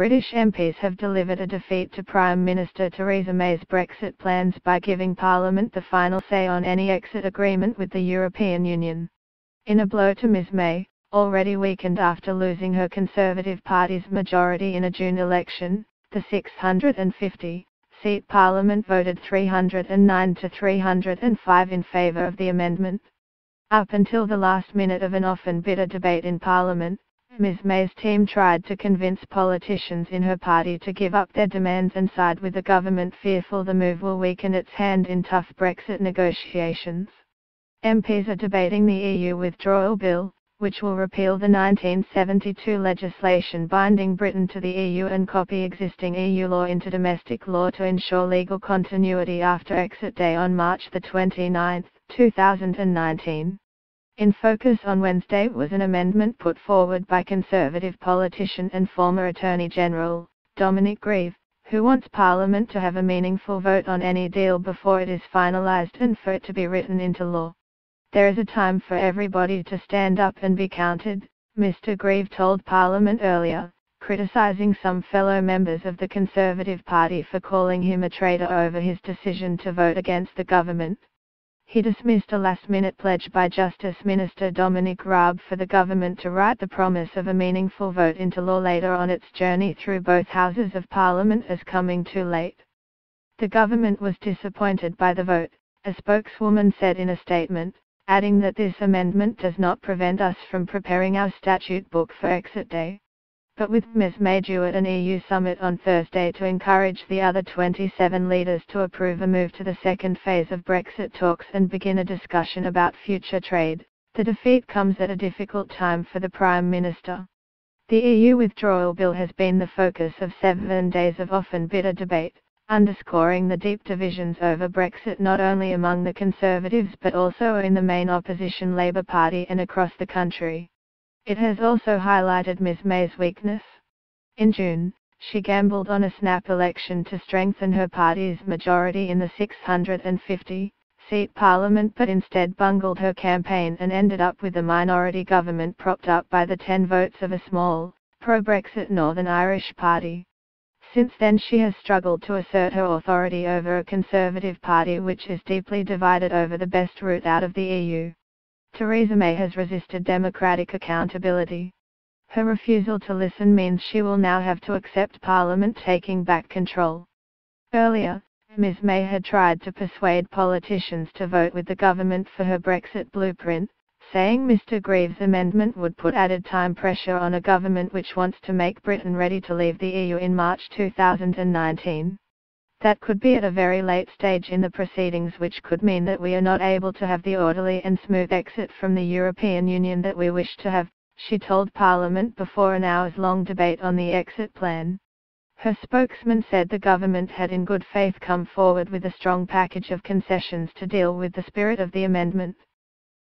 British MPs have delivered a defeat to Prime Minister Theresa May's Brexit plans by giving Parliament the final say on any exit agreement with the European Union. In a blow to Ms May, already weakened after losing her Conservative Party's majority in a June election, the 650-seat Parliament voted 309 to 305 in favour of the amendment. Up until the last minute of an often bitter debate in Parliament, Ms May's team tried to convince politicians in her party to give up their demands and side with the government, fearful the move will weaken its hand in tough Brexit negotiations. MPs are debating the EU withdrawal bill, which will repeal the 1972 legislation binding Britain to the EU and copy existing EU law into domestic law to ensure legal continuity after exit day on March 29, 2019. In focus on Wednesday was an amendment put forward by Conservative politician and former Attorney General, Dominic Grieve, who wants Parliament to have a meaningful vote on any deal before it is finalised and for it to be written into law. There is a time for everybody to stand up and be counted, Mr Grieve told Parliament earlier, criticising some fellow members of the Conservative Party for calling him a traitor over his decision to vote against the government. He dismissed a last-minute pledge by Justice Minister Dominic Raab for the government to write the promise of a meaningful vote into law later on its journey through both houses of Parliament as coming too late. The government was disappointed by the vote, a spokeswoman said in a statement, adding that this amendment does not prevent us from preparing our statute book for exit day. But with Ms May due at an EU summit on Thursday to encourage the other 27 leaders to approve a move to the second phase of Brexit talks and begin a discussion about future trade, the defeat comes at a difficult time for the Prime Minister. The EU withdrawal bill has been the focus of 7 days of often bitter debate, underscoring the deep divisions over Brexit not only among the Conservatives but also in the main opposition Labour Party and across the country. It has also highlighted Ms May's weakness. In June, she gambled on a snap election to strengthen her party's majority in the 650-seat Parliament, but instead bungled her campaign and ended up with a minority government propped up by the 10 votes of a small, pro-Brexit Northern Irish party. Since then she has struggled to assert her authority over a Conservative Party which is deeply divided over the best route out of the EU. Theresa May has resisted democratic accountability. Her refusal to listen means she will now have to accept Parliament taking back control. Earlier, Ms May had tried to persuade politicians to vote with the government for her Brexit blueprint, saying Mr Grieve's amendment would put added time pressure on a government which wants to make Britain ready to leave the EU in March 2019. That could be at a very late stage in the proceedings, which could mean that we are not able to have the orderly and smooth exit from the European Union that we wish to have, she told Parliament before an hours-long debate on the exit plan. Her spokesman said the government had in good faith come forward with a strong package of concessions to deal with the spirit of the amendment.